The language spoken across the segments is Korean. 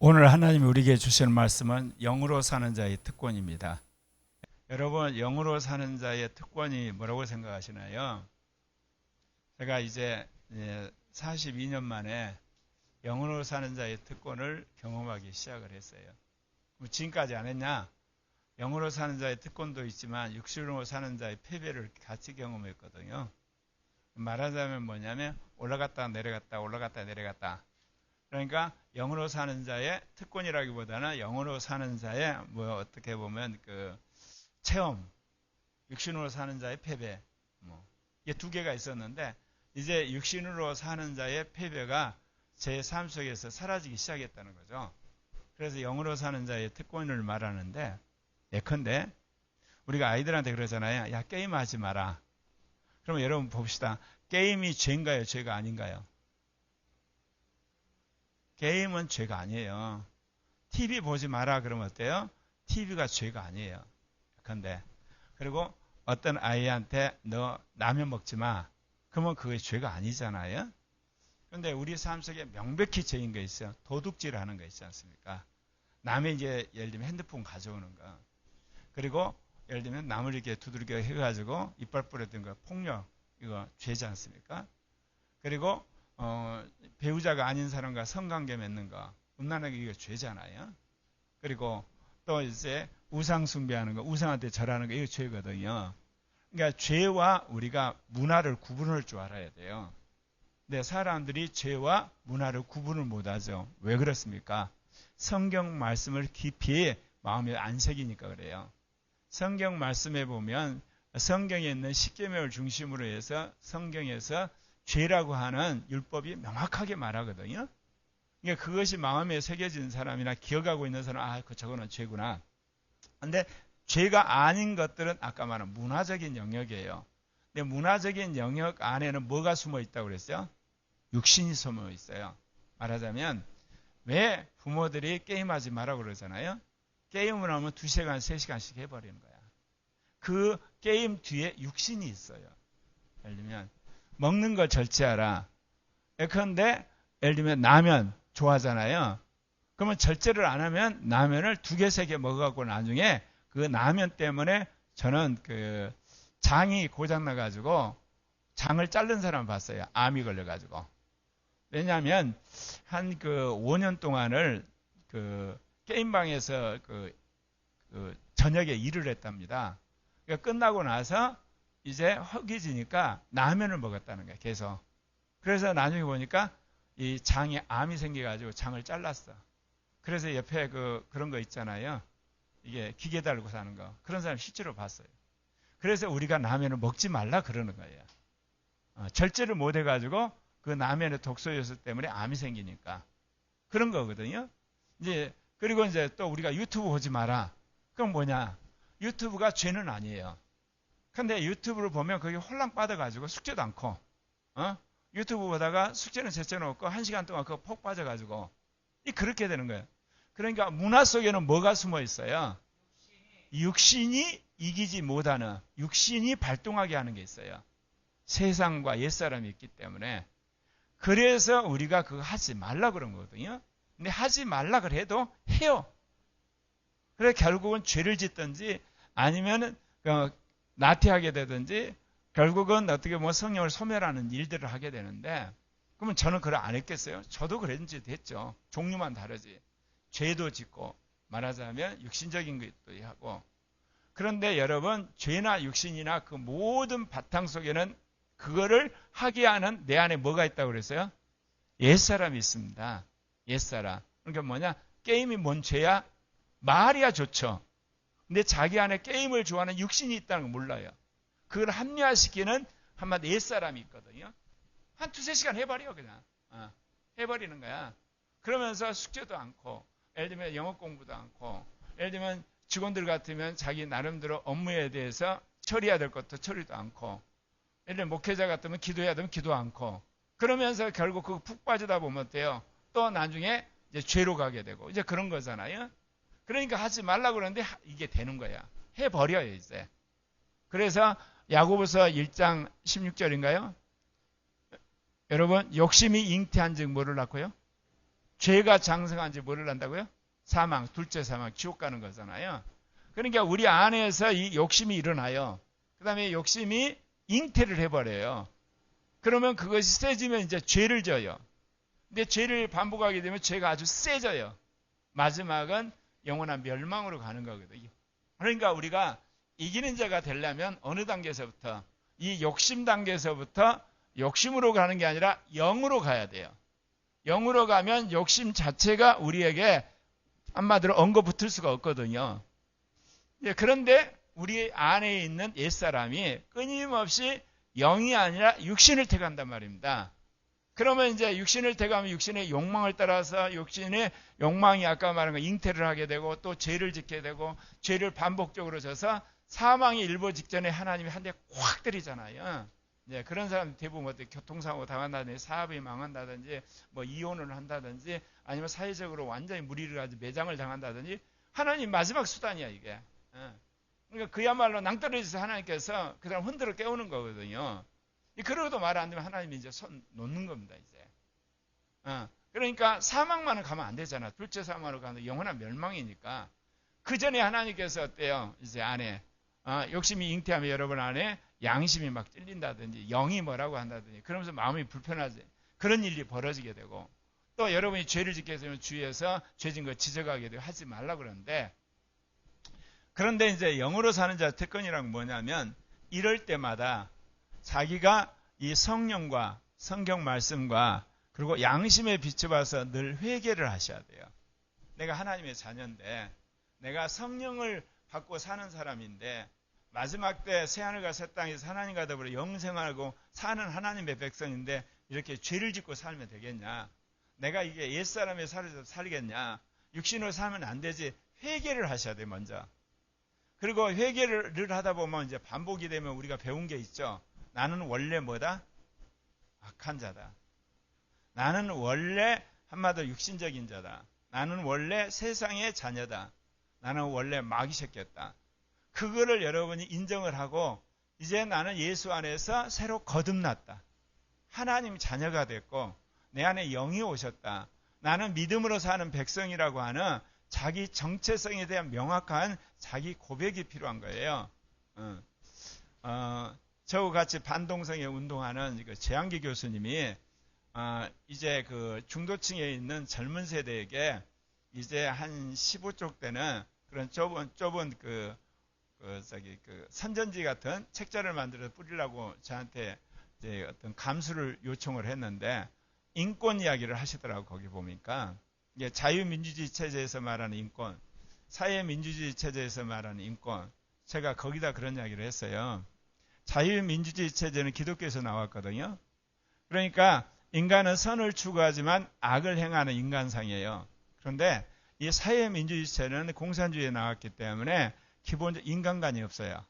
오늘 하나님이 우리에게 주시는 말씀은 영으로 사는 자의 특권입니다. 여러분, 영으로 사는 자의 특권이 뭐라고 생각하시나요? 제가 이제 42년 만에 영으로 사는 자의 특권을 경험하기 시작을 했어요. 지금까지 안 했냐? 영으로 사는 자의 특권도 있지만 육신으로 사는 자의 패배를 같이 경험했거든요. 말하자면 뭐냐면 올라갔다 내려갔다 올라갔다 내려갔다. 그러니까 영으로 사는 자의 특권이라기보다는 영으로 사는 자의 어떻게 보면 그 체험, 육신으로 사는 자의 패배, 이게 두 개가 있었는데 이제 육신으로 사는 자의 패배가 제 삶 속에서 사라지기 시작했다는 거죠. 그래서 영으로 사는 자의 특권을 말하는데 예컨대 우리가 아이들한테 그러잖아요. 야, 게임하지 마라. 그러면 여러분 봅시다. 게임이 죄인가요? 죄가 아닌가요? 게임은 죄가 아니에요. TV 보지 마라 그러면 어때요? TV가 죄가 아니에요. 근데 그리고 어떤 아이한테 너 라면 먹지 마. 그러면 그게 죄가 아니잖아요. 근데 우리 삶 속에 명백히 죄인 거 있어요. 도둑질하는 거 있지 않습니까? 남의 이제 예를 들면 핸드폰 가져오는 거. 그리고 예를 들면 남을 이렇게 두들겨 해가지고 이빨 뿌렸던 거 폭력 이거 죄지 않습니까? 그리고 배우자가 아닌 사람과 성관계 맺는 거, 음란하게 이거 죄잖아요. 그리고 또 이제 우상 숭배하는 거, 우상한테 절하는 거, 이거 죄거든요. 그러니까 죄와 우리가 문화를 구분할 줄 알아야 돼요. 근데 사람들이 죄와 문화를 구분을 못하죠. 왜 그렇습니까? 성경 말씀을 깊이 마음에 안 새기니까 그래요. 성경 말씀에 보면 성경에 있는 십계명을 중심으로 해서 성경에서 죄라고 하는 율법이 명확하게 말하거든요. 그러니까 그것이 마음에 새겨진 사람이나 기억하고 있는 사람은 저거는 죄구나. 근데 죄가 아닌 것들은 아까 말한 문화적인 영역이에요. 근데 문화적인 영역 안에는 뭐가 숨어 있다고 그랬어요? 육신이 숨어 있어요. 말하자면 왜 부모들이 게임하지 말라고 그러잖아요. 게임을 하면 2시간, 3시간씩 해버리는 거야. 그 게임 뒤에 육신이 있어요. 예를 들면 먹는 걸 절제하라. 예컨대 예를 들면 라면 좋아하잖아요. 그러면 절제를 안 하면 라면을 2개, 3개 먹어갖고 나중에 그 라면 때문에 저는 그 장이 고장나가지고 장을 자른 사람 봤어요. 암이 걸려가지고. 왜냐하면 한 그 5년 동안을 그 게임방에서 그 저녁에 일을 했답니다. 그러니까 끝나고 나서 이제 허기지니까 라면을 먹었다는 거예요. 계속. 그래서 나중에 보니까 이 장에 암이 생겨가지고 장을 잘랐어. 그래서 옆에 그런 거 있잖아요. 이게 기계 달고 사는 거. 그런 사람 실제로 봤어요. 그래서 우리가 라면을 먹지 말라 그러는 거예요. 절제를 못 해가지고 그 라면의 독소 요소 때문에 암이 생기니까. 그런 거거든요. 이제 그리고 이제 또 우리가 유튜브 보지 마라. 그럼 뭐냐? 유튜브가 죄는 아니에요. 근데 유튜브를 보면 거기 홀랑 빠져가지고 숙제도 않고, 유튜브 보다가 숙제는 제대로 없고 1시간 동안 그거 폭 빠져가지고, 그렇게 되는 거예요. 그러니까 문화 속에는 뭐가 숨어 있어요? 육신이 이기지 못하는, 육신이 발동하게 하는 게 있어요. 세상과 옛사람이 있기 때문에. 그래서 우리가 그거 하지 말라 그런 거거든요. 근데 하지 말라 그래도 해요. 그래 결국은 죄를 짓든지 아니면은 나태하게 되든지 결국은 어떻게 보면 성령을 소멸하는 일들을 하게 되는데 그러면 저는 그걸 안 했겠어요? 저도 그랬는지 했죠. 종류만 다르지. 죄도 짓고 말하자면 육신적인 것도 하고 그런데 여러분 죄나 육신이나 그 모든 바탕 속에는 그거를 하게 하는 내 안에 뭐가 있다고 그랬어요? 옛사람이 있습니다. 옛사람. 그러니까 뭐냐? 게임이 뭔 죄야? 말이야 좋죠. 근데 자기 안에 게임을 좋아하는 육신이 있다는 걸 몰라요. 그걸 합리화시키는 한마디 옛사람이 있거든요. 한 2-3시간 해버려 그냥. 해버리는 거야. 그러면서 숙제도 않고 예를 들면 영어 공부도 않고 예를 들면 직원들 같으면 자기 나름대로 업무에 대해서 처리해야 될 것도 처리도 않고 예를 들면 목회자 같으면 기도해야 되면 기도 않고 그러면서 결국 그거 푹 빠지다 보면 어때요? 또 나중에 이제 죄로 가게 되고 이제 그런 거잖아요. 그러니까 하지 말라고 그러는데 이게 되는 거야. 해버려요 이제. 그래서 야고보서 1장 16절인가요? 여러분 욕심이 잉태한 즉 뭐를 낳고요? 죄가 장성한지 뭐를 한다고요? 사망, 둘째 사망, 지옥 가는 거잖아요. 그러니까 우리 안에서 이 욕심이 일어나요. 그 다음에 욕심이 잉태를 해버려요. 그러면 그것이 세지면 이제 죄를 져요. 근데 죄를 반복하게 되면 죄가 아주 세져요. 마지막은 영원한 멸망으로 가는 거거든요. 그러니까 우리가 이기는 자가 되려면 어느 단계에서부터, 이 욕심 단계에서부터 욕심으로 가는 게 아니라 영으로 가야 돼요. 영으로 가면 욕심 자체가 우리에게 한마디로 엉거붙을 수가 없거든요. 그런데 우리 안에 있는 옛사람이 끊임없이 영이 아니라 육신을 택한단 말입니다. 그러면 이제 육신을 택하면 육신의 욕망을 따라서 육신의 욕망이 아까 말한 거 잉태를 하게 되고 또 죄를 짓게 되고 죄를 반복적으로 져서 사망이 일보 직전에 하나님이 한 대 확 때리잖아요. 그런 사람 대부분 어떻게 교통사고 당한다든지 사업이 망한다든지 뭐 이혼을 한다든지 아니면 사회적으로 완전히 무리를 가지고 매장을 당한다든지 하나님 마지막 수단이야 이게. 그러니까 그야말로 낭떠러지에서 하나님께서 그 사람 흔들어 깨우는 거거든요. 그러고도 말 안 되면 하나님이 이제 손 놓는 겁니다 이제. 그러니까 사망만은 가면 안 되잖아. 둘째 사망으로 가면 영원한 멸망이니까. 그 전에 하나님께서 어때요? 이제 안에 욕심이 잉태하면 여러분 안에 양심이 막 찔린다든지 영이 뭐라고 한다든지 그러면서 마음이 불편하지. 그런 일이 벌어지게 되고 또 여러분이 죄를 짓게 되면 주위에서 죄진 거 지적하게 되고 하지 말라 그러는데 그런데 이제 영으로 사는 자 특권이란 뭐냐면 이럴 때마다 자기가 이 성령과 성경 말씀과 그리고 양심에 비춰봐서 늘 회개를 하셔야 돼요. 내가 하나님의 자녀인데 내가 성령을 받고 사는 사람인데 마지막 때 새하늘과 새 땅에서 하나님과 더불어 영생하고 사는 하나님의 백성인데 이렇게 죄를 짓고 살면 되겠냐? 내가 이게 옛사람에 살겠냐? 육신으로 살면 안 되지. 회개를 하셔야 돼 먼저. 그리고 회개를 하다 보면 이제 반복이 되면 우리가 배운 게 있죠. 나는 원래 뭐다? 악한 자다. 나는 원래 한마디로 육신적인 자다. 나는 원래 세상의 자녀다. 나는 원래 마귀 새끼였다. 그거를 여러분이 인정을 하고 이제 나는 예수 안에서 새로 거듭났다. 하나님 자녀가 됐고 내 안에 영이 오셨다. 나는 믿음으로 사는 백성이라고 하는 자기 정체성에 대한 명확한 자기 고백이 필요한 거예요. 저와 같이 반동성에 운동하는 재한기 교수님이 이제 그 중도층에 있는 젊은 세대에게 이제 한 15쪽 되는 그런 좁은 그 선전지 같은 책자를 만들어 뿌리려고 저한테 이제 어떤 감수를 요청을 했는데 인권 이야기를 하시더라고. 거기 보니까 이게 자유민주주의 체제에서 말하는 인권, 사회민주주의 체제에서 말하는 인권. 제가 거기다 그런 이야기를 했어요. 자유민주주의 체제는 기독교에서 나왔거든요. 그러니까 인간은 선을 추구하지만 악을 행하는 인간상이에요. 그런데 이 사회민주주의 체제는 공산주의에 나왔기 때문에 기본적으로 인간관이 없어요.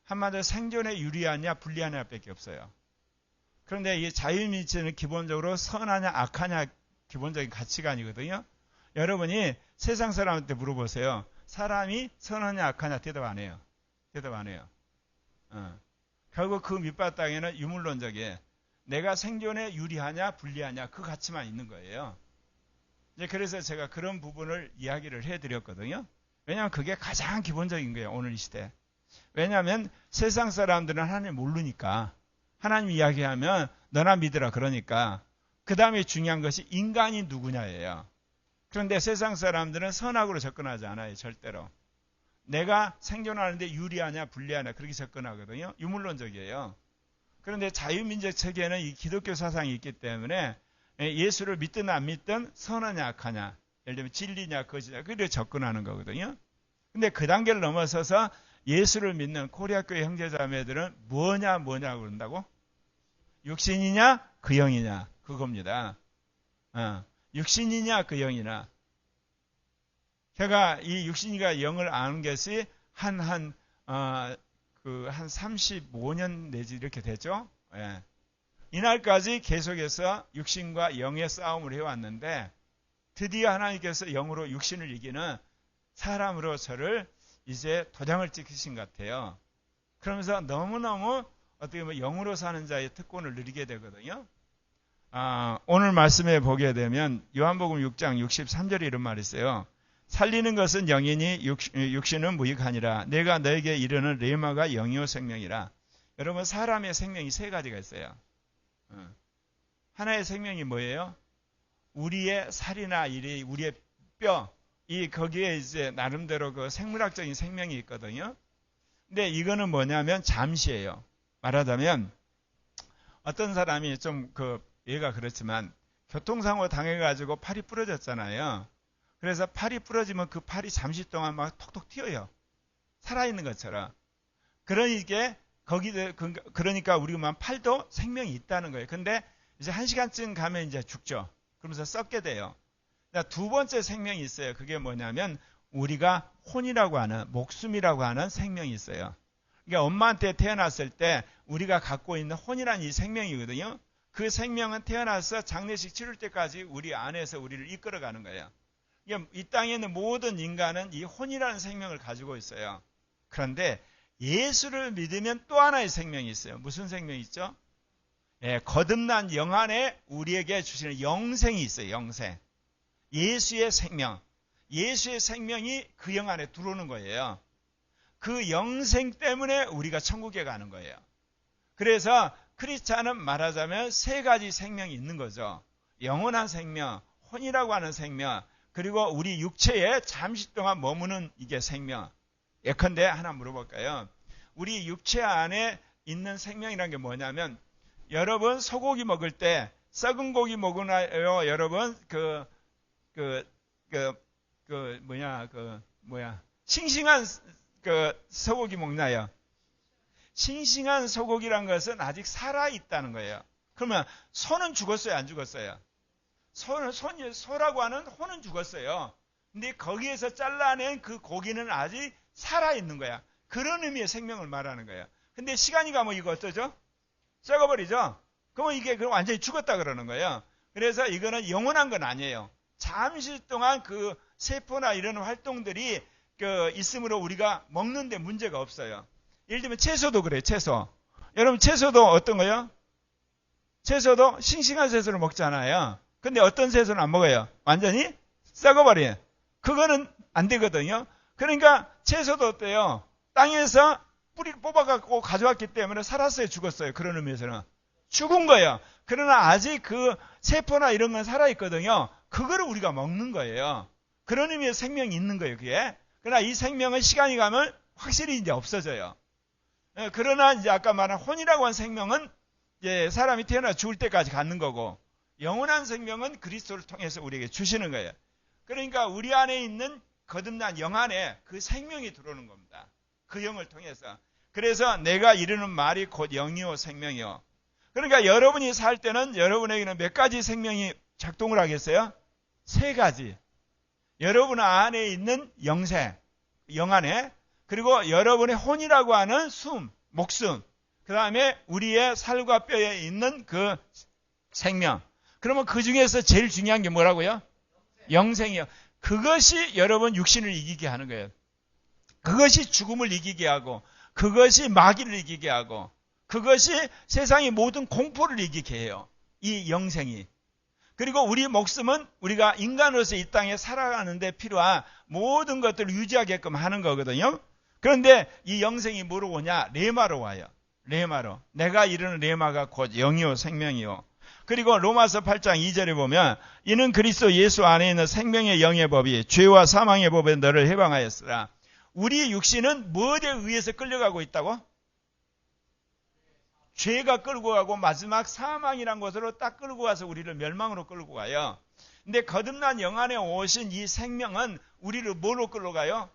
한마디로 생존에 유리하냐 불리하냐 밖에 없어요. 그런데 이 자유민주주의는 기본적으로 선하냐 악하냐 기본적인 가치관이거든요. 여러분이 세상 사람한테 물어보세요. 사람이 선하냐 악하냐 대답 안 해요. 대답 안 해요. 결국 그 밑바닥에는 유물론적이에요. 내가 생존에 유리하냐 불리하냐 그 가치만 있는 거예요. 이제 그래서 제가 그런 부분을 이야기를 해드렸거든요. 왜냐하면 그게 가장 기본적인 거예요. 오늘 이 시대. 왜냐하면 세상 사람들은 하나님 모르니까 하나님 이야기하면 너나 믿으라 그러니까 그 다음에 중요한 것이 인간이 누구냐예요. 그런데 세상 사람들은 선악으로 접근하지 않아요. 절대로. 내가 생존하는데 유리하냐 불리하냐 그렇게 접근하거든요. 유물론적이에요. 그런데 자유민주적 체계는 이 기독교 사상이 있기 때문에 예수를 믿든 안 믿든 선하냐 악하냐 예를 들면 진리냐 거짓이냐 그렇게 접근하는 거거든요. 근데 그 단계를 넘어서서 예수를 믿는 코리아교회 형제자매들은 뭐냐고 그런다고? 육신이냐 그 영이냐 그겁니다. 육신이냐 그 영이냐. 제가 이 육신과 영을 아는 것이 한 35년 내지 이렇게 되죠. 예. 이날까지 계속해서 육신과 영의 싸움을 해왔는데 드디어 하나님께서 영으로 육신을 이기는 사람으로 저를 이제 도장을 찍으신 것 같아요. 그러면서 너무너무 어떻게 보면 영으로 사는 자의 특권을 누리게 되거든요. 오늘 말씀에 보게 되면 요한복음 6장 63절에 이런 말이 있어요. 살리는 것은 영이니 육신은 무익하니라. 내가 너에게 이르는 레마가 영이요 생명이라. 여러분 사람의 생명이 세 가지가 있어요. 하나의 생명이 뭐예요? 우리의 살이나 우리의 뼈, 거기에 이제 나름대로 그 생물학적인 생명이 있거든요. 근데 이거는 뭐냐면 잠시예요. 말하자면 어떤 사람이 좀 얘가 그렇지만 교통사고 당해가지고 팔이 부러졌잖아요. 그래서 팔이 부러지면 그 팔이 잠시 동안 막 톡톡 튀어요. 살아있는 것처럼. 그러니까 우리만 팔도 생명이 있다는 거예요. 근데 이제 1시간쯤 가면 이제 죽죠. 그러면서 썩게 돼요. 두 번째 생명이 있어요. 그게 뭐냐면 우리가 혼이라고 하는, 목숨이라고 하는 생명이 있어요. 그러니까 엄마한테 태어났을 때 우리가 갖고 있는 혼이라는 이 생명이거든요. 그 생명은 태어나서 장례식 치를 때까지 우리 안에서 우리를 이끌어가는 거예요. 그러니까 이 땅에 있는 모든 인간은 이 혼이라는 생명을 가지고 있어요. 그런데 예수를 믿으면 또 하나의 생명이 있어요. 무슨 생명이 있죠? 거듭난 영 안에 우리에게 주시는 영생이 있어요. 영생. 예수의 생명. 예수의 생명이 그 영 안에 들어오는 거예요. 그 영생 때문에 우리가 천국에 가는 거예요. 그래서 크리스찬은 말하자면 세 가지 생명이 있는 거죠. 영원한 생명, 혼이라고 하는 생명, 그리고 우리 육체에 잠시 동안 머무는 이게 생명. 예컨대 하나 물어볼까요? 우리 육체 안에 있는 생명이라는 게 뭐냐면 여러분 소고기 먹을 때 썩은 고기 먹으나요? 여러분 싱싱한 소고기 먹나요? 싱싱한 소고기란 것은 아직 살아있다는 거예요. 그러면 소는 죽었어요? 안 죽었어요? 소라고 하는 혼은 죽었어요. 근데 거기에서 잘라낸 그 고기는 아직 살아있는 거야. 그런 의미의 생명을 말하는 거예요. 근데 시간이 가면 이거 어떠죠? 썩어버리죠? 그러면 이게 완전히 죽었다 그러는 거예요. 그래서 이거는 영원한 건 아니에요. 잠시 동안 그 세포나 이런 활동들이 있으므로 우리가 먹는데 문제가 없어요. 예를 들면 채소도 그래요. 채소. 여러분 채소도 어떤 거예요? 채소도 싱싱한 채소를 먹잖아요. 근데 어떤 채소는 안 먹어요? 완전히 썩어버려요. 그거는 안 되거든요. 그러니까 채소도 어때요? 땅에서 뿌리를 뽑아갖고 가져왔기 때문에 살았어요? 죽었어요? 그런 의미에서는. 죽은 거예요. 그러나 아직 그 세포나 이런 건 살아있거든요. 그거를 우리가 먹는 거예요. 그런 의미의 생명이 있는 거예요, 그게. 그러나 이 생명은 시간이 가면 확실히 이제 없어져요. 그러나 이제 아까 말한 혼이라고 한 생명은 이제 사람이 태어나 죽을 때까지 갖는 거고, 영원한 생명은 그리스도를 통해서 우리에게 주시는 거예요. 그러니까 우리 안에 있는 거듭난 영 안에 그 생명이 들어오는 겁니다. 그 영을 통해서. 그래서 내가 이르는 말이 곧 영이요 생명이요. 그러니까 여러분이 살 때는 여러분에게는 몇 가지 생명이 작동을 하겠어요? 세 가지. 여러분 안에 있는 영생, 영 안에, 그리고 여러분의 혼이라고 하는 목숨, 그 다음에 우리의 살과 뼈에 있는 그 생명. 그러면 그 중에서 제일 중요한 게 뭐라고요? 영생이요. 그것이 여러분 육신을 이기게 하는 거예요. 그것이 죽음을 이기게 하고, 그것이 마귀를 이기게 하고, 그것이 세상의 모든 공포를 이기게 해요. 이 영생이. 그리고 우리 목숨은 우리가 인간으로서 이 땅에 살아가는데 필요한 모든 것들을 유지하게끔 하는 거거든요. 그런데 이 영생이 뭐로 오냐? 레마로 와요. 레마로. 내가 이르는 레마가 곧 영이요 생명이요. 그리고 로마서 8장 2절에 보면 이는 그리스도 예수 안에 있는 생명의 영의 법이 죄와 사망의 법에 너를 해방하였으라. 우리 육신은 무엇에 의해서 끌려가고 있다고? 죄가 끌고 가고 마지막 사망이란 것으로 딱 끌고 가서 우리를 멸망으로 끌고 가요. 근데 거듭난 영 안에 오신 이 생명은 우리를 뭐로 끌고 가요?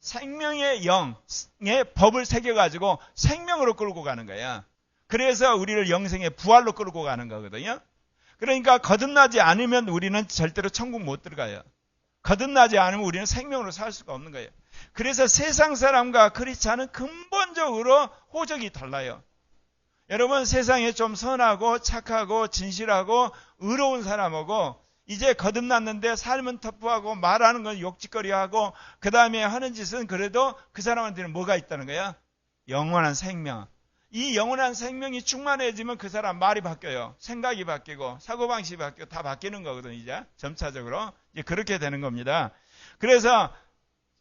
생명의 영의 법을 새겨가지고 생명으로 끌고 가는 거야. 그래서 우리를 영생의 부활로 끌고 가는 거거든요. 그러니까 거듭나지 않으면 우리는 절대로 천국 못 들어가요. 거듭나지 않으면 우리는 생명으로 살 수가 없는 거예요. 그래서 세상 사람과 크리스찬은 근본적으로 호적이 달라요. 여러분 세상에 좀 선하고 착하고 진실하고 의로운 사람하고 이제 거듭났는데 삶은 터프하고 말하는 건 욕짓거리하고 그 다음에 하는 짓은 그래도 그 사람한테는 뭐가 있다는 거야? 영원한 생명. 이 영원한 생명이 충만해지면 그 사람 말이 바뀌어요. 생각이 바뀌고 사고방식이 바뀌고 다 바뀌는 거거든요. 이제 점차적으로 이제 그렇게 되는 겁니다. 그래서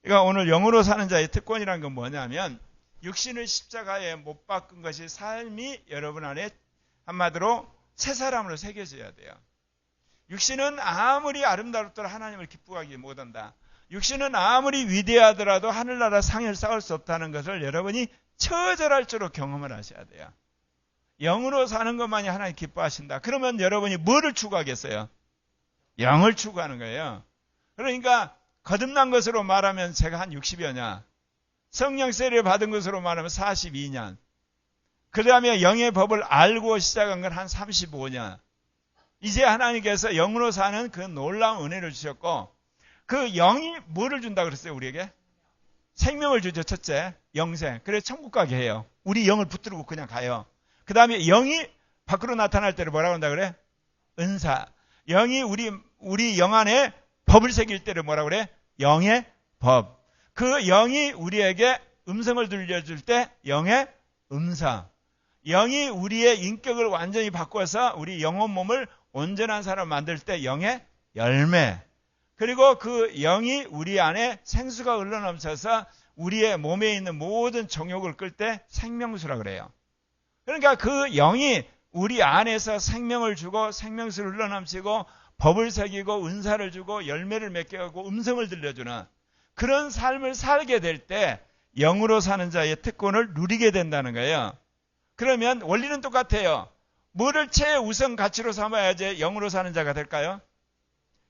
제가 오늘 영으로 사는 자의 특권이란 건 뭐냐면 육신을 십자가에 못 박은 것이 삶이 여러분 안에 한마디로 새 사람으로 새겨져야 돼요. 육신은 아무리 아름답더라도 하나님을 기쁘하게 못한다. 육신은 아무리 위대하더라도 하늘나라 상을 쌓을 수 없다는 것을 여러분이 처절할수로 경험을 하셔야 돼요. 영으로 사는 것만이 하나님 기뻐하신다. 그러면 여러분이 뭐를 추구하겠어요? 영을 추구하는 거예요. 그러니까 거듭난 것으로 말하면 제가 한 60여 년, 성령 세례를 받은 것으로 말하면 42년, 그 다음에 영의 법을 알고 시작한 건 한 35년. 이제 하나님께서 영으로 사는 그 놀라운 은혜를 주셨고, 그 영이 뭐를 준다 그랬어요, 우리에게? 생명을 주죠, 첫째. 영생. 그래서 천국 가게 해요. 우리 영을 붙들고 그냥 가요. 그 다음에 영이 밖으로 나타날 때를 뭐라고 한다 그래? 은사. 영이 우리 영 안에 법을 새길 때를 뭐라고 그래? 영의 법. 그 영이 우리에게 음성을 들려줄 때 영의 음성. 영이 우리의 인격을 완전히 바꿔서 우리 영혼 몸을 온전한 사람 만들 때 영의 열매. 그리고 그 영이 우리 안에 생수가 흘러넘쳐서 우리의 몸에 있는 모든 정욕을 끌 때 생명수라 그래요. 그러니까 그 영이 우리 안에서 생명을 주고 생명수를 흘러넘치고 법을 새기고 은사를 주고 열매를 맺게 하고 음성을 들려주는 그런 삶을 살게 될 때 영으로 사는 자의 특권을 누리게 된다는 거예요. 그러면 원리는 똑같아요. 뭐를 최우선 가치로 삼아야지 영으로 사는 자가 될까요?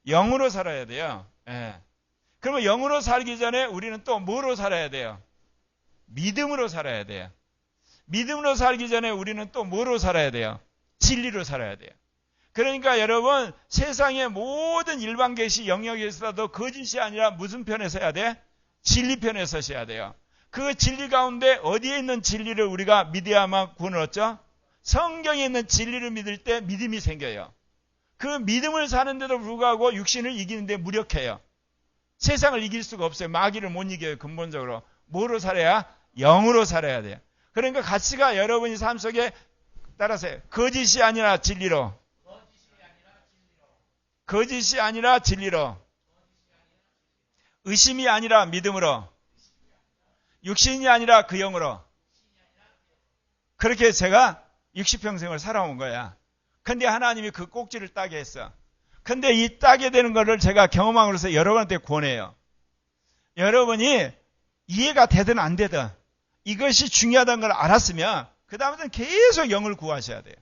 영으로 살아야 돼요. 예. 그러면 영으로 살기 전에 우리는 또 뭐로 살아야 돼요? 믿음으로 살아야 돼요. 믿음으로 살기 전에 우리는 또 뭐로 살아야 돼요? 진리로 살아야 돼요. 그러니까 여러분 세상의 모든 일반 계시 영역에서도 거짓이 아니라 무슨 편에 서야 돼? 진리 편에 서셔야 돼요. 그 진리 가운데 어디에 있는 진리를 우리가 믿어야만 구원을 얻죠? 성경에 있는 진리를 믿을 때 믿음이 생겨요. 그 믿음을 사는데도 불구하고 육신을 이기는데 무력해요. 세상을 이길 수가 없어요. 마귀를 못 이겨요. 근본적으로. 뭐로 살아야? 영으로 살아야 돼요. 그러니까 가치가 여러분이 삶 속에 따라서 거짓이 아니라 진리로. 거짓이 아니라 진리로. 의심이 아니라 믿음으로. 육신이 아니라 그 영으로. 그렇게 제가 60평생을 살아온 거야. 근데 하나님이 그 꼭지를 따게 했어. 근데 이 따게 되는 거를 제가 경험함으로써 여러분한테 권해요. 여러분이 이해가 되든 안 되든 이것이 중요하다는 걸 알았으면 그 다음부터는 계속 영을 구하셔야 돼요.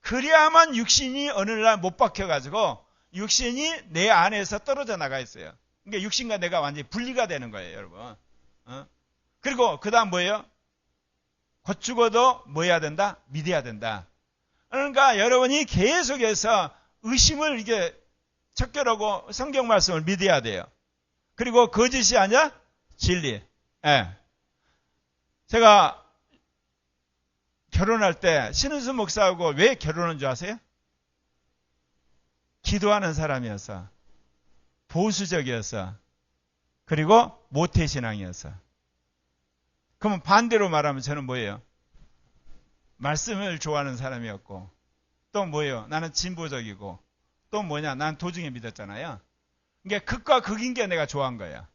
그래야만 육신이 어느 날 못 박혀가지고 육신이 내 안에서 떨어져 나가 있어요. 그러니까 육신과 내가 완전히 분리가 되는 거예요, 여러분. 그리고 그 다음 뭐예요? 곧 죽어도 뭐 해야 된다? 믿어야 된다. 그러니까 여러분이 계속해서 의심을 이게 척결하고 성경 말씀을 믿어야 돼요. 그리고 거짓이 아니라 진리. 예. 제가 결혼할 때 신은수 목사하고 왜 결혼한 줄 아세요? 기도하는 사람이어서, 보수적이어서, 그리고 모태신앙이어서. 그러면 반대로 말하면 저는 뭐예요? 말씀을 좋아하는 사람이었고, 또 뭐예요? 나는 진보적이고, 또 뭐냐? 난 도중에 믿었잖아요. 그러니까 극과 극인 게 내가 좋아한 거예요.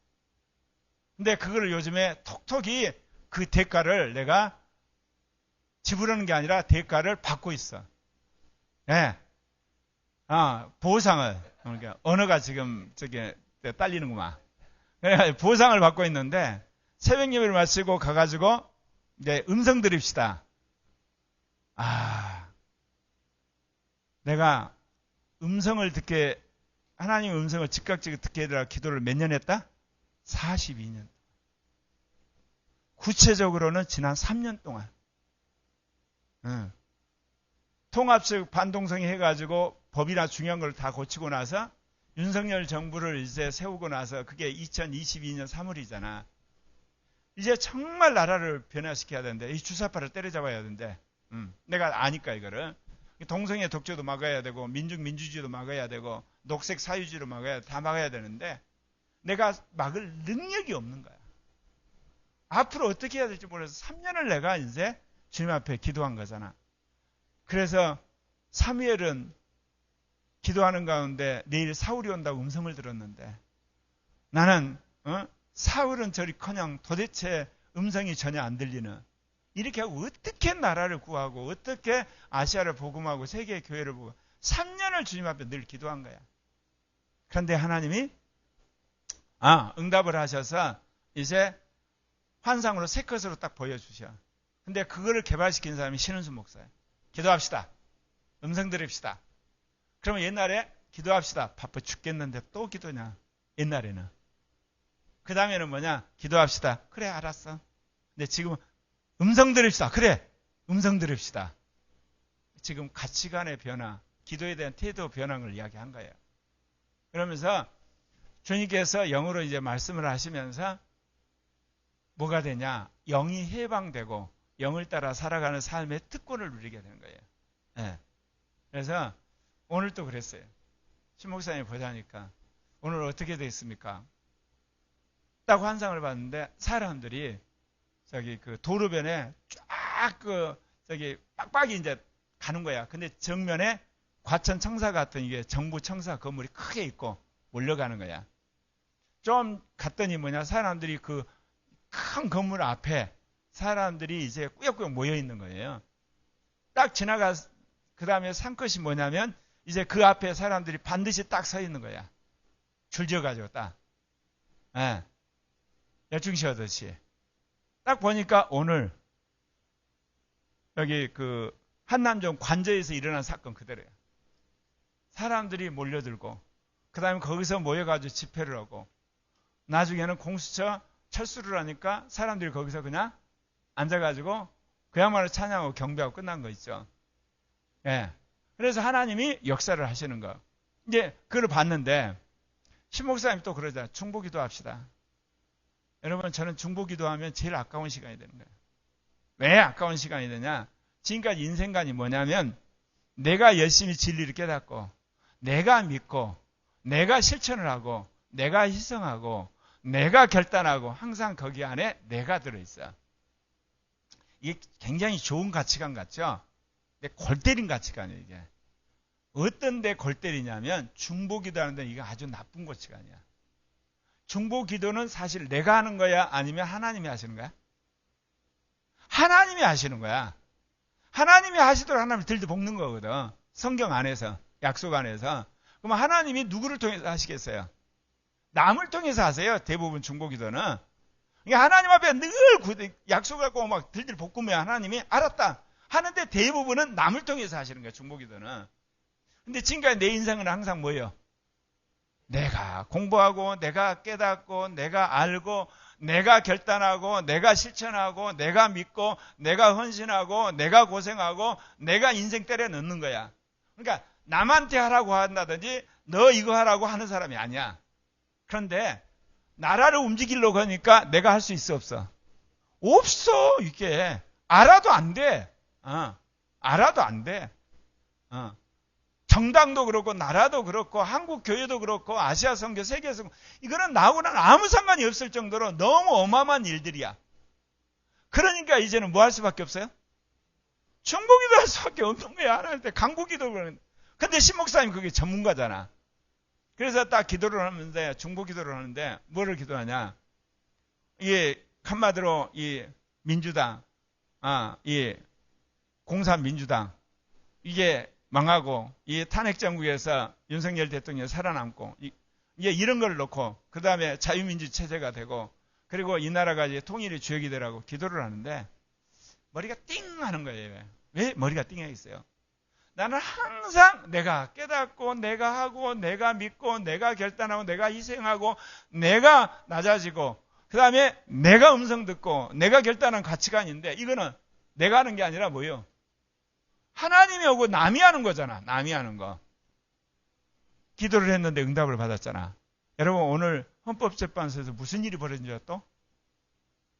근데 그거를 요즘에 톡톡이 그 대가를 내가 지불하는 게 아니라 대가를 받고 있어. 예. 보상을. 그러니까 언어가 지금 저게 딸리는구만. 그래 보상을 받고 있는데 새벽 예배를 마치고 가가지고 이제 음성 드립시다. 내가 음성을 듣게 하나님의 음성을 즉각적으로 듣게 해달라 기도를 몇 년 했다? 42년. 구체적으로는 지난 3년 동안. 통합식 반동성이 해가지고 법이나 중요한 걸 다 고치고 나서 윤석열 정부를 이제 세우고 나서 그게 2022년 3월이잖아. 이제 정말 나라를 변화시켜야 되는데 이 주사파를 때려잡아야 되는데 내가 아니까 이거를. 동성애 독재도 막아야 되고 민주주의도 막아야 되고 녹색 사유지도 막아야 다 막아야 되는데 내가 막을 능력이 없는 거야. 앞으로 어떻게 해야 될지 몰라서 3년을 내가 이제 주님 앞에 기도한 거잖아. 그래서 사무엘은 기도하는 가운데 내일 사울이 온다고 음성을 들었는데 나는 사울은 저리커녕 도대체 음성이 전혀 안 들리는 이렇게 하고 어떻게 나라를 구하고 어떻게 아시아를 복음하고 세계 교회를 보고 3년을 주님 앞에 늘 기도한 거야. 그런데 하나님이 응답을 하셔서 이제 환상으로 새 것으로 딱 보여주셔. 근데 그거를 개발시킨 사람이 신은수 목사예요. 기도합시다. 음성 들읍시다. 그러면 옛날에 기도합시다. 바빠 죽겠는데 또 기도냐. 옛날에는. 그 다음에는 뭐냐. 기도합시다. 그래 알았어. 근데 지금은 음성 들읍시다. 그래 음성 들읍시다. 지금 가치관의 변화, 기도에 대한 태도 변화를 이야기한 거예요. 그러면서 주님께서 영으로 이제 말씀을 하시면서 뭐가 되냐. 영이 해방되고 영을 따라 살아가는 삶의 특권을 누리게 되는 거예요. 네. 그래서 오늘 또 그랬어요. 신 목사님 보자니까 오늘 어떻게 됐습니까? 딱 환상을 봤는데 사람들이 저기 그 도로변에 쫙 저기 빡빡이 이제 가는 거야. 근데 정면에 과천 청사 같은 이게 정부 청사 건물이 크게 있고 몰려가는 거야. 좀 갔더니 뭐냐 사람들이 그 큰 건물 앞에 사람들이 이제 꾸역꾸역 모여 있는 거예요. 딱 지나가 그 다음에 상컷이 뭐냐면 이제 그 앞에 사람들이 반드시 딱 서 있는 거야. 줄 지어가지고 딱. 예. 열중시 하듯이. 딱 보니까 오늘 여기 그 한남정 관저에서 일어난 사건 그대로예요. 사람들이 몰려들고 그 다음에 거기서 모여가지고 집회를 하고 나중에는 공수처 철수를 하니까 사람들이 거기서 그냥 앉아가지고 그야말로 찬양하고 경배하고 끝난 거 있죠. 예. 그래서 하나님이 역사를 하시는 거. 이제 그걸 봤는데 신목사님이 또 그러자. 중보기도 합시다. 여러분 저는 중보기도하면 제일 아까운 시간이 되는 거예요. 왜 아까운 시간이 되냐? 지금까지 인생관이 뭐냐면 내가 열심히 진리를 깨닫고 내가 믿고 내가 실천을 하고 내가 희생하고 내가 결단하고 항상 거기 안에 내가 들어있어. 이게 굉장히 좋은 가치관 같죠? 근데 골 때린 가치관이에요, 이게. 어떤 데 골 때리냐면 중보기도 하는데 이게 아주 나쁜 가치관이야. 중보기도는 사실 내가 하는 거야? 아니면 하나님이 하시는 거야? 하나님이 하시는 거야. 하나님이 하시도록 하나님을 들도 볶는 거거든. 성경 안에서, 약속 안에서. 그럼 하나님이 누구를 통해서 하시겠어요? 남을 통해서 하세요. 대부분 중보기도는. 그러니까 하나님 앞에 늘 약속을 갖고 막 들들 볶으면 하나님이 알았다 하는데 대부분은 남을 통해서 하시는 거예요. 중보기도는. 근데 지금까지 내 인생은 항상 뭐예요? 내가 공부하고 내가 깨닫고 내가 알고 내가 결단하고 내가 실천하고 내가 믿고 내가 헌신하고 내가 고생하고 내가 인생 때려 넣는 거야. 그러니까 남한테 하라고 한다든지 너 이거 하라고 하는 사람이 아니야. 그런데 나라를 움직이려고 하니까 내가 할 수 있어 없어? 없어. 이게 알아도 안 돼. 알아도 안 돼. 정당도 그렇고 나라도 그렇고 한국 교회도 그렇고 아시아 선교 세계 선교 이거는 나하고는 아무 상관이 없을 정도로 너무 어마어마한 일들이야. 그러니까 이제는 뭐 할 수밖에 없어요? 중보기도 할 수밖에 없는 거야. 하나님 때 간구기도 그러는데. 근데 신목사님 그게 전문가잖아. 그래서 딱 기도를 하는데 중보기도를 하는데 뭐를 기도하냐? 이게 한마디로 이 민주당, 이 공산민주당 이게 망하고 이 탄핵정국에서 윤석열 대통령이 살아남고 이게 이런 걸 놓고 그 다음에 자유민주 체제가 되고 그리고 이 나라가 이제 통일의 주역이 되라고 기도를 하는데 머리가 띵 하는 거예요. 왜 머리가 띵해 있어요? 나는 항상 내가 깨닫고 내가 하고 내가 믿고 내가 결단하고 내가 희생하고 내가 낮아지고 그 다음에 내가 음성 듣고 내가 결단한 가치관인데 이거는 내가 하는 게 아니라 뭐예요? 하나님이 오고 남이 하는 거잖아. 남이 하는 거. 기도를 했는데 응답을 받았잖아. 여러분 오늘 헌법재판소에서 무슨 일이 벌어진지 또?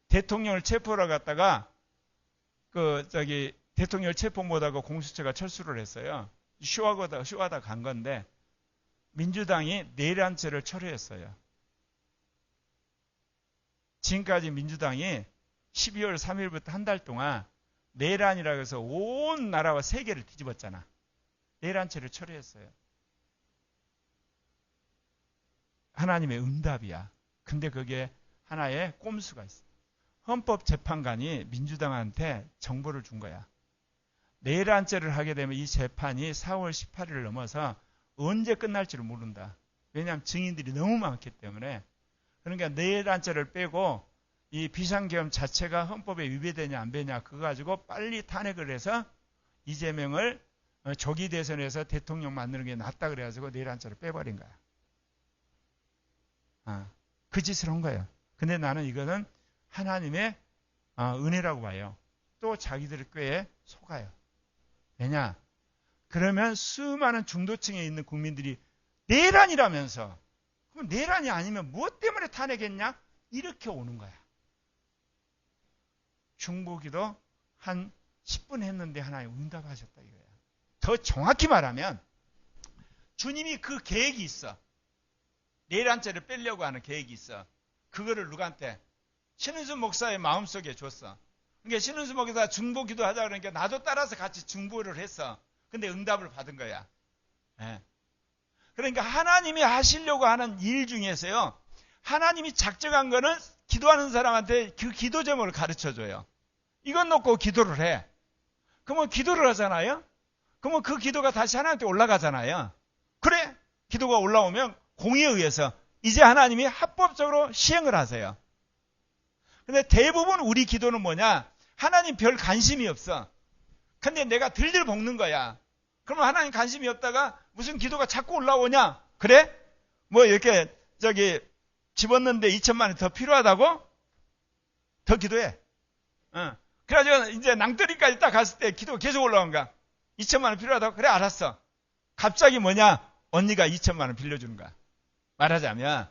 대통령을 체포하러 갔다가 대통령을 체포 못하고 공수처가 철수를 했어요. 쇼하다 간 건데 민주당이 내란죄를 철회했어요. 지금까지 민주당이 12월 3일부터 한 달 동안 내란이라고 해서 온 나라와 세계를 뒤집었잖아. 내란죄를 처리했어요. 하나님의 응답이야. 근데 그게 하나의 꼼수가 있어. 헌법재판관이 민주당한테 정보를 준 거야. 내란죄를 하게 되면 이 재판이 4월 18일을 넘어서 언제 끝날지를 모른다. 왜냐하면 증인들이 너무 많기 때문에. 그러니까 내란죄를 빼고 이 비상계엄 자체가 헌법에 위배되냐 안 되냐 그거 가지고 빨리 탄핵을 해서 이재명을 조기 대선에서 대통령 만드는 게 낫다 그래가지고 내란죄를 빼버린 거야. 그 짓을 한 거예요. 근데 나는 이거는 하나님의 은혜라고 봐요. 또 자기들 꾀에 속아요. 왜냐? 그러면 수많은 중도층에 있는 국민들이 내란이라면서, 그럼 내란이 아니면 무엇 때문에 탄핵했냐? 이렇게 오는 거야. 중보기도 한 10분 했는데 하나님 응답하셨다 이거야. 더 정확히 말하면 주님이 그 계획이 있어. 내란죄를 빼려고 하는 계획이 있어. 그거를 누구한테? 신은수 목사의 마음속에 줬어. 그러니까 신은수 목사가 중보기도 하자 그러니까 나도 따라서 같이 중보를 했어. 근데 응답을 받은 거야. 네. 그러니까 하나님이 하시려고 하는 일 중에서요. 하나님이 작정한 거는 기도하는 사람한테 그 기도 제목을 가르쳐줘요. 이건 놓고 기도를 해. 그러면 기도를 하잖아요. 그러면 그 기도가 다시 하나님한테 올라가잖아요. 그래. 기도가 올라오면 공의에 의해서 이제 하나님이 합법적으로 시행을 하세요. 근데 대부분 우리 기도는 뭐냐? 하나님 별 관심이 없어. 근데 내가 들들 볶는 거야. 그러면 하나님 관심이 없다가 무슨 기도가 자꾸 올라오냐? 그래? 뭐 이렇게 집었는데 2천만 원 더 필요하다고? 더 기도해. 그래가지고 이제 낭떠리까지 딱 갔을 때 기도가 계속 올라온 거야. 2천만 원 필요하다고? 그래 알았어. 갑자기 뭐냐? 언니가 2천만 원 빌려주는 거야. 말하자면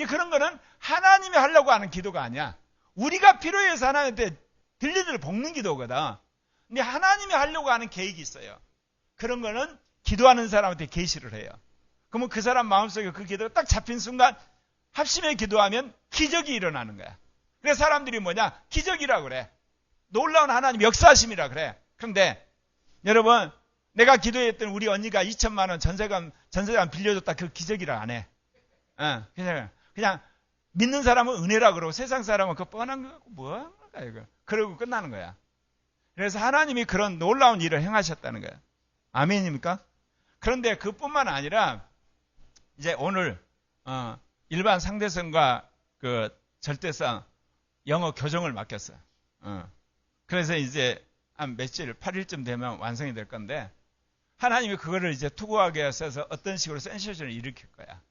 그런 거는 하나님이 하려고 하는 기도가 아니야. 우리가 필요해서 하나님한테 들리들 볶는 기도거든. 근데 하나님이 하려고 하는 계획이 있어요. 그런 거는 기도하는 사람한테 계시를 해요. 그러면 그 사람 마음속에 그 기도가 딱 잡힌 순간 합심해 기도하면 기적이 일어나는 거야. 그래서 사람들이 뭐냐? 기적이라고 그래. 놀라운 하나님 역사하심이라 그래. 그런데 여러분 내가 기도했던 우리 언니가 2천만 원 전세금 빌려줬다 그 기적이라 안 해. 그냥 믿는 사람은 은혜라 그러고 세상 사람은 그거 뻔한 거 갖고 뭐 하는 거야 이거. 그러고 끝나는 거야. 그래서 하나님이 그런 놀라운 일을 행하셨다는 거야. 아멘입니까? 그런데 그뿐만 아니라 이제 오늘 일반 상대성과 그 절대성 영어 교정을 맡겼어요. 그래서 이제 한 며칠 8일쯤 되면 완성이 될 건데 하나님이 그거를 이제 투구하게 써서 어떤 식으로 센세이션을 일으킬 거야.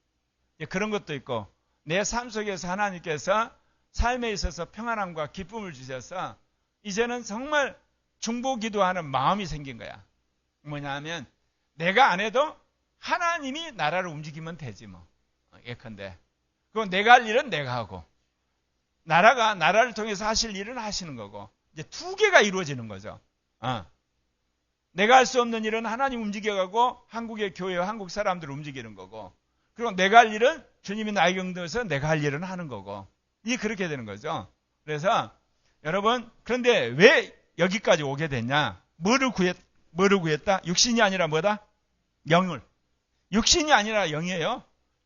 그런 것도 있고 내 삶 속에서 하나님께서 삶에 있어서 평안함과 기쁨을 주셔서 이제는 정말 중보기도하는 마음이 생긴 거야. 뭐냐 하면 내가 안 해도 하나님이 나라를 움직이면 되지 뭐. 예컨대. 그건 내가 할 일은 내가 하고 나라가 나라를 통해서 하실 일은 하시는 거고 이제 두 개가 이루어지는 거죠. 내가 할 수 없는 일은 하나님 움직여가고 한국의 교회와 한국 사람들을 움직이는 거고 그리고 내가 할 일은 주님이 나에게 응답해서 내가 할 일은 하는 거고 이게 그렇게 되는 거죠. 그래서 여러분 그런데 왜 여기까지 오게 됐냐? 뭐를 구했다? 육신이 아니라 뭐다? 영을. 육신이 아니라 영이에요.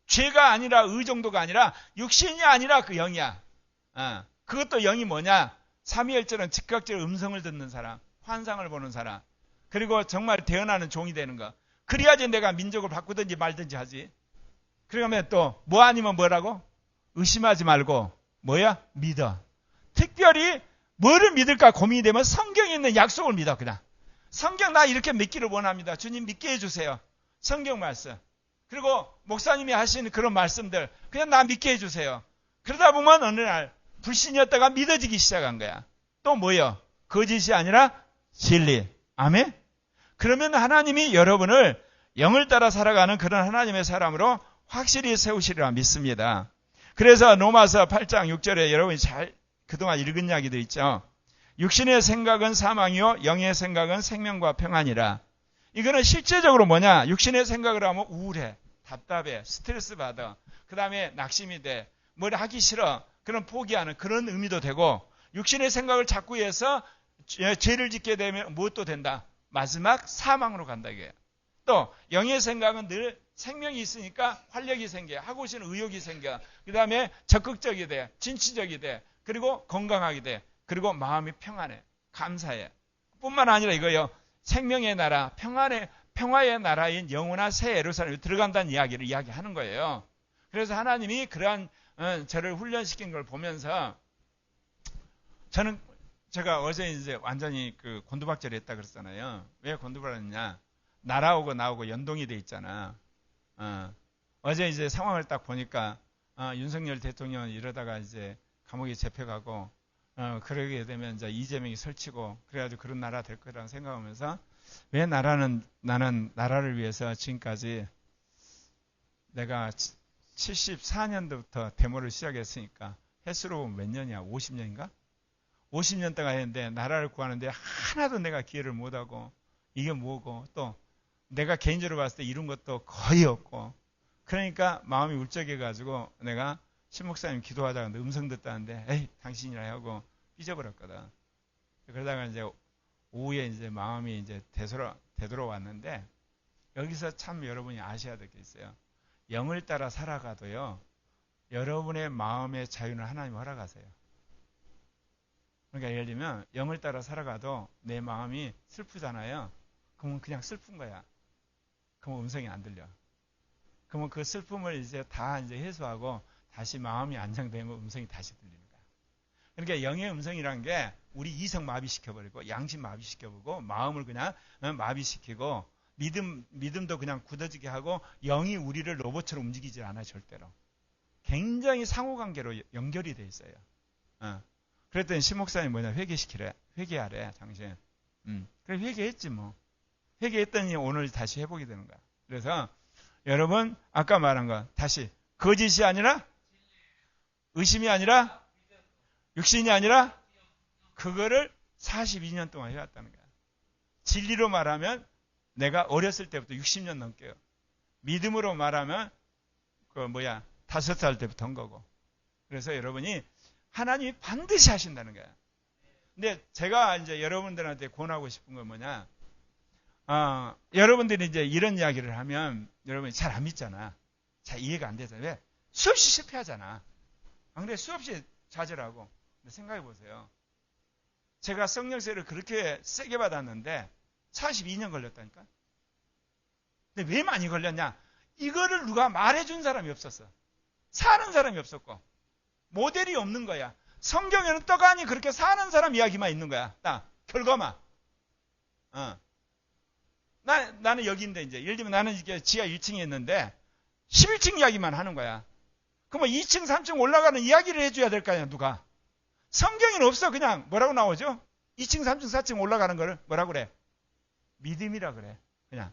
죄가 아니라 의정도가 아니라 육신이 아니라 그 영이야. 그것도 영이 뭐냐? 삼위일체는 즉각적으로 음성을 듣는 사람, 환상을 보는 사람, 그리고 정말 태어나는 종이 되는 거. 그래야지 내가 민족을 바꾸든지 말든지 하지. 그러면 또 뭐 아니면 뭐라고? 의심하지 말고 뭐야? 믿어. 특별히 뭐를 믿을까 고민이 되면 성경에 있는 약속을 믿어. 그냥 성경 나 이렇게 믿기를 원합니다. 주님 믿게 해주세요. 성경 말씀. 그리고 목사님이 하시는 그런 말씀들 그냥 나 믿게 해주세요. 그러다 보면 어느 날 불신이었다가 믿어지기 시작한 거야. 또 뭐요? 거짓이 아니라 진리. 아멘? 그러면 하나님이 여러분을 영을 따라 살아가는 그런 하나님의 사람으로 확실히 세우시리라 믿습니다. 그래서 로마서 8장 6절에 여러분이 잘 그동안 읽은 이야기도 있죠. 육신의 생각은 사망이요 영의 생각은 생명과 평안이라. 이거는 실제적으로 뭐냐? 육신의 생각을 하면 우울해, 답답해, 스트레스 받아. 그 다음에 낙심이 돼. 뭘 하기 싫어. 그런 포기하는 그런 의미도 되고 육신의 생각을 자꾸 해서 죄를 짓게 되면 무엇도 된다? 마지막 사망으로 간다 이거예요. 또 영의 생각은 늘 생명이 있으니까 활력이 생겨, 하고 싶은 의욕이 생겨, 그 다음에 적극적이 돼, 진취적이 돼, 그리고 건강하게 돼, 그리고 마음이 평안해, 감사해. 뿐만 아니라 이거요, 생명의 나라, 평화의 나라인 영원한 새 예루살렘에 들어간다는 이야기를 이야기하는 거예요. 그래서 하나님이 그러한 저를 훈련시킨 걸 보면서 제가 어제 이제 완전히 그 곤두박질을 했다 그랬잖아요. 왜 곤두박질을 했냐? 날아오고 나오고 연동이 돼 있잖아. 어제 이제 상황을 딱 보니까 윤석열 대통령은 이러다가 이제 감옥에 잡혀가고 그러게 되면 이제 이재명이 설치고 그래가지고 그런 나라 될 거라고 생각하면서 왜 나는 나라를 위해서 지금까지 내가 74년도부터 데모를 시작했으니까 횟수로 보면 몇 년이야? 50년인가? 50년 동안 했는데 나라를 구하는데 하나도 내가 기회를 못하고 이게 뭐고 또 내가 개인적으로 봤을 때 이룬 것도 거의 없고 그러니까 마음이 울적해가지고 내가 신 목사님 기도하다가 음성 듣다는데 에이 당신이라 하고 삐져버렸거든. 그러다가 이제 오후에 이제 마음이 이제 되돌아왔는데 여기서 참 여러분이 아셔야 될 게 있어요. 영을 따라 살아가도요. 여러분의 마음의 자유는 하나님 허락하세요. 그러니까 예를 들면 영을 따라 살아가도 내 마음이 슬프잖아요. 그러면 그냥 슬픈 거야. 그러면 음성이 안 들려. 그러면 그 슬픔을 이제 다 이제 해소하고 다시 마음이 안정되면 음성이 다시 들리는 거야. 그러니까 영의 음성이란 게 우리 이성 마비시켜버리고 양심 마비시켜버리고 마음을 그냥 마비시키고 믿음도 그냥 굳어지게 하고 영이 우리를 로봇처럼 움직이지 않아요. 절대로. 굉장히 상호관계로 연결이 돼 있어요. 그랬더니 신목사님이 뭐냐 회개시키래. 회개하래 당신. 그래 회개했지 뭐. 회개했더니 오늘 다시 해보게 되는 거야. 그래서 여러분 아까 말한 거 다시 거짓이 아니라 의심이 아니라 육신이 아니라 그거를 42년 동안 해왔다는 거야. 진리로 말하면 내가 어렸을 때부터 60년 넘게요. 믿음으로 말하면 5살 때부터 한 거고. 그래서 여러분이 하나님이 반드시 하신다는 거야. 근데 제가 이제 여러분들한테 권하고 싶은 건 뭐냐? 여러분들이 이제 이런 이야기를 하면 여러분이 잘 안 믿잖아. 잘 이해가 안 되잖아. 왜? 수없이 실패하잖아. 안 그래? 수없이 좌절하고. 근데 생각해 보세요. 제가 성령세를 그렇게 세게 받았는데 42년 걸렸다니까. 근데 왜 많이 걸렸냐? 이거를 누가 말해준 사람이 없었어. 사는 사람이 없었고. 모델이 없는 거야. 성경에는 떡하니 그렇게 사는 사람 이야기만 있는 거야. 결과만. 나는 여기인데 이제 예를 들면 나는 이게 지하 1층에 있는데 11층 이야기만 하는 거야. 그럼 2층, 3층 올라가는 이야기를 해줘야 될 거 아니야, 누가. 성경에는 없어. 그냥 뭐라고 나오죠? 2층, 3층, 4층 올라가는 거를 뭐라고 그래? 믿음이라 그래. 그냥.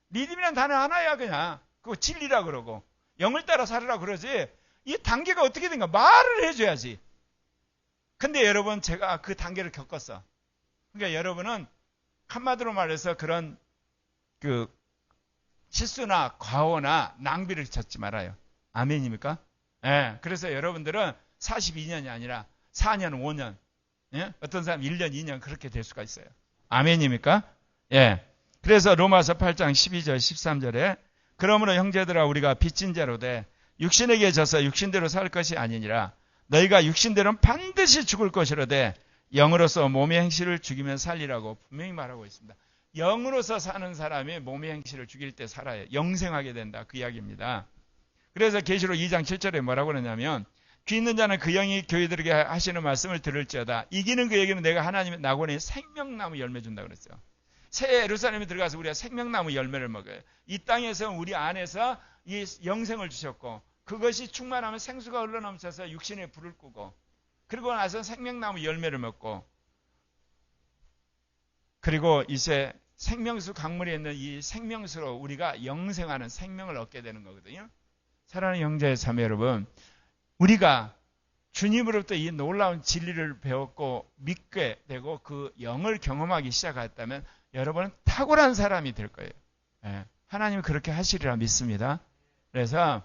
믿음이란 단어 하나야, 그냥. 그거 진리라 그러고. 영을 따라 살으라 그러지. 이 단계가 어떻게 된가? 말을 해줘야지. 근데 여러분, 제가 그 단계를 겪었어. 그러니까 여러분은 한마디로 말해서 그런 실수나 과오나 낭비를 찾지 말아요. 아멘입니까? 예. 그래서 여러분들은 42년이 아니라 4년, 5년, 예? 어떤 사람 1년, 2년 그렇게 될 수가 있어요. 아멘입니까? 예. 그래서 로마서 8장 12절, 13절에 그러므로 형제들아 우리가 빚진 자로 돼 육신에게 져서 육신대로 살 것이 아니니라 너희가 육신대로는 반드시 죽을 것이로되 영으로서 몸의 행실을 죽이면 살리라고 분명히 말하고 있습니다. 영으로서 사는 사람이 몸의 행실을 죽일 때 살아요. 영생하게 된다. 그 이야기입니다. 그래서 계시록 2장 7절에 뭐라고 그러냐면 귀 있는 자는 그 영이 교회들에게 하시는 말씀을 들을지어다. 이기는 그에게는 내가 하나님의 낙원의 생명나무 열매 준다 그랬어요. 새 예루살렘에 들어가서 우리가 생명나무 열매를 먹어요. 이 땅에서 우리 안에서 이 영생을 주셨고 그것이 충만하면 생수가 흘러넘쳐서 육신에 불을 끄고 그리고 나서 생명나무 열매를 먹고 그리고 이제 생명수 강물에 있는 이 생명수로 우리가 영생하는 생명을 얻게 되는 거거든요. 사랑하는 형제 자매 여러분, 우리가 주님으로부터 이 놀라운 진리를 배웠고 믿게 되고 그 영을 경험하기 시작했다면 여러분은 탁월한 사람이 될 거예요. 예, 하나님이 그렇게 하시리라 믿습니다. 그래서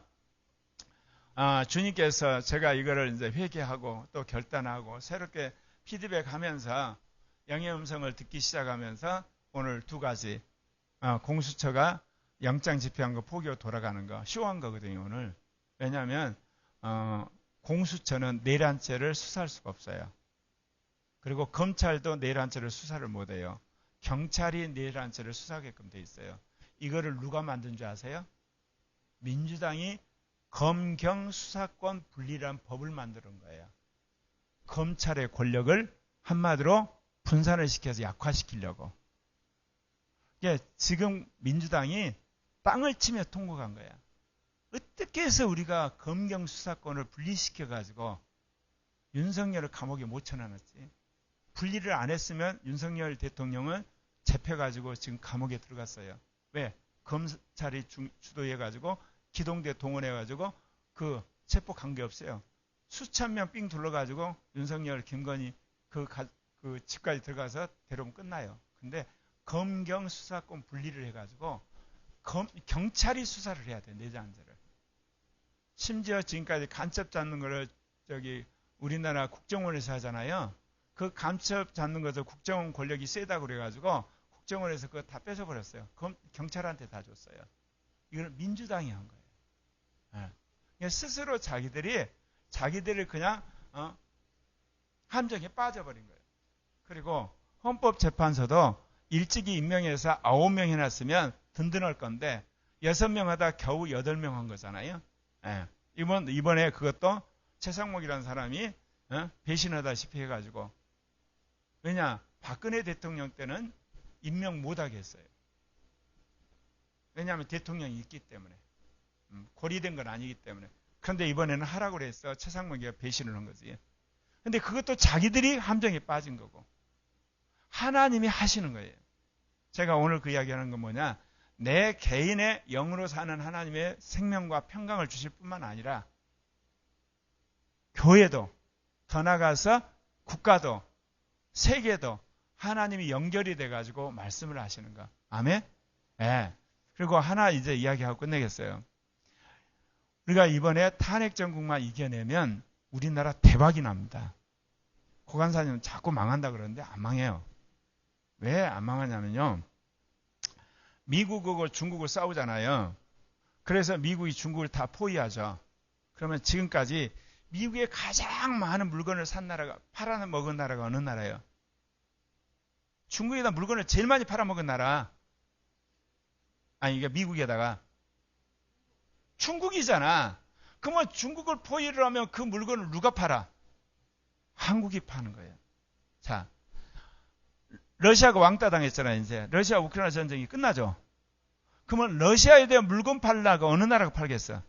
주님께서 제가 이거를 이제 회개하고 또 결단하고 새롭게 피드백하면서 영의 음성을 듣기 시작하면서 오늘 두 가지 공수처가 영장 집행한 거 포기하고 돌아가는 거 쇼한 거거든요. 오늘. 왜냐하면 공수처는 내란죄를 수사할 수가 없어요. 그리고 검찰도 내란죄를 수사를 못해요. 경찰이 내란죄를 수사하게끔 돼 있어요. 이거를 누가 만든 줄 아세요? 민주당이 검경 수사권 분리라는 법을 만드는 거예요. 검찰의 권력을 한마디로 분산을 시켜서 약화시키려고. 이게 지금 민주당이 땅을 치며 통곡한 거야. 어떻게 해서 우리가 검경 수사권을 분리시켜가지고 윤석열을 감옥에 못 쳐넣었지. 분리를 안 했으면 윤석열 대통령은 잡혀가지고 지금 감옥에 들어갔어요. 왜? 검찰이 주도해가지고 기동대 동원해가지고 그 체포 관계 없어요. 수천 명 삥 둘러가지고 윤석열, 김건희 그 집까지 들어가서 데려오면 끝나요. 근데 검경 수사권 분리를 해가지고 경찰이 수사를 해야 돼. 내장죄를. 심지어 지금까지 간첩 잡는 거를 우리나라 국정원에서 하잖아요. 그 간첩 잡는 것을 국정원 권력이 세다고 그래가지고 국정원에서 그거 다 뺏어버렸어요. 경찰한테 다 줬어요. 이걸 민주당이 한 거예요. 네. 스스로 자기들을 그냥 함정에 빠져버린 거예요. 그리고 헌법재판소도 일찍이 임명해서 9명 해놨으면 든든할 건데 6명 하다 겨우 8명 한 거잖아요. 네. 이번에 그것도 최상목이라는 사람이 배신하다시피 해가지고. 왜냐? 박근혜 대통령 때는 임명 못하게 했어요. 왜냐하면 대통령이 있기 때문에. 고리된 건 아니기 때문에. 그런데 이번에는 하라고 그랬어. 최상목이가 배신을 한 거지. 근데 그것도 자기들이 함정에 빠진 거고. 하나님이 하시는 거예요. 제가 오늘 그 이야기하는 건 뭐냐? 내 개인의 영으로 사는 하나님의 생명과 평강을 주실 뿐만 아니라 교회도, 더 나아가서 국가도, 세계도 하나님이 연결이 돼가지고 말씀을 하시는 거. 아멘? 네. 그리고 하나 이제 이야기하고 끝내겠어요. 우리가 이번에 탄핵 정국만 이겨내면 우리나라 대박이 납니다. 고관사님은 자꾸 망한다 그러는데 안 망해요. 왜 안 망하냐면요. 미국하고 중국을 싸우잖아요. 그래서 미국이 중국을 다 포위하죠. 그러면 지금까지 미국에 가장 많은 물건을 산 나라가, 팔아먹은 나라가 어느 나라예요? 중국에다 물건을 제일 많이 팔아먹은 나라. 아니, 이게 미국에다가. 중국이잖아. 그러면 중국을 포위를 하면 그 물건을 누가 팔아? 한국이 파는 거예요. 자, 러시아가 왕따 당했잖아요, 이제. 러시아 우크라이나 전쟁이 끝나죠. 그러면 러시아에 대한 물건 팔라가 어느 나라가 팔겠어?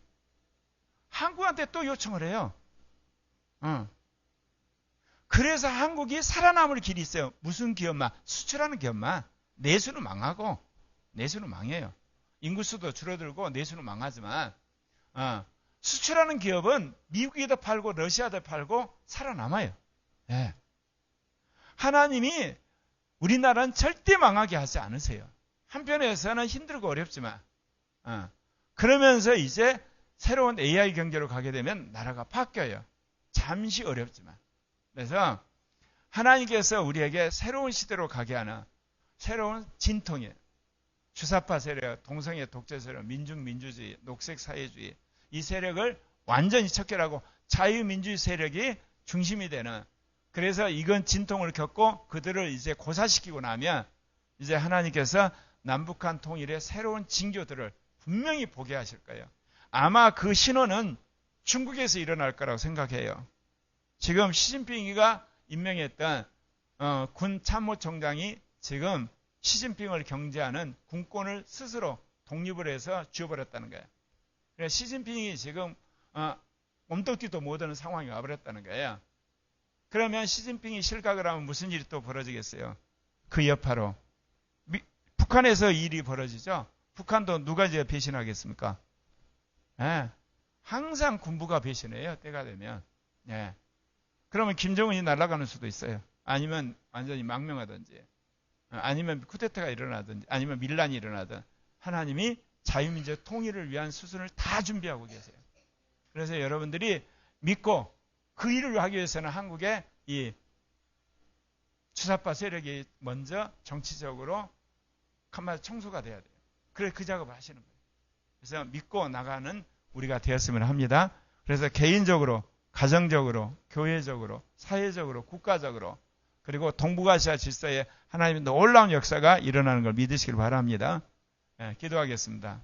한국한테 또 요청을 해요. 그래서 한국이 살아남을 길이 있어요. 무슨 기업만? 수출하는 기업만. 내수는 망하고, 내수는 망해요. 인구수도 줄어들고 내수는 망하지만, 수출하는 기업은 미국에도 팔고 러시아도 팔고 살아남아요. 네. 하나님이 우리나라는 절대 망하게 하지 않으세요. 한편에서는 힘들고 어렵지만, 그러면서 이제 새로운 AI 경제로 가게 되면 나라가 바뀌어요. 잠시 어렵지만. 그래서 하나님께서 우리에게 새로운 시대로 가게 하는 새로운 진통이에요. 주사파 세력, 동성애 독재 세력, 민중민주주의, 녹색사회주의 이 세력을 완전히 척결하고 자유민주주의 세력이 중심이 되는, 그래서 이건 진통을 겪고 그들을 이제 고사시키고 나면 이제 하나님께서 남북한 통일의 새로운 징조들을 분명히 보게 하실 거예요. 아마 그 신호는 중국에서 일어날 거라고 생각해요. 지금 시진핑이가 임명했던 군 참모총장이 지금 시진핑을 경제하는 군권을 스스로 독립을 해서 쥐어버렸다는 거예요. 그래서 시진핑이 지금 옴떡뒤도 못하는 상황이 와버렸다는 거예요. 그러면 시진핑이 실각을 하면 무슨 일이 또 벌어지겠어요? 그 여파로 북한에서 일이 벌어지죠. 북한도 누가 이제 배신하겠습니까? 네. 항상 군부가 배신해요. 때가 되면. 네. 그러면 김정은이 날아가는 수도 있어요. 아니면 완전히 망명하든지, 아니면 쿠데타가 일어나든지, 아니면 밀란이 일어나든 하나님이 자유민주주의 통일을 위한 수순을 다 준비하고 계세요. 그래서 여러분들이 믿고 그 일을 하기 위해서는 한국에 이 주사파 세력이 먼저 정치적으로 한마디 청소가 돼야 돼요. 그래 그 작업을 하시는 거예요. 그래서 믿고 나가는 우리가 되었으면 합니다. 그래서 개인적으로, 가정적으로, 교회적으로, 사회적으로, 국가적으로 그리고 동북아시아 질서에 하나님의 놀라운 역사가 일어나는 걸 믿으시길 바랍니다. 기도하겠습니다.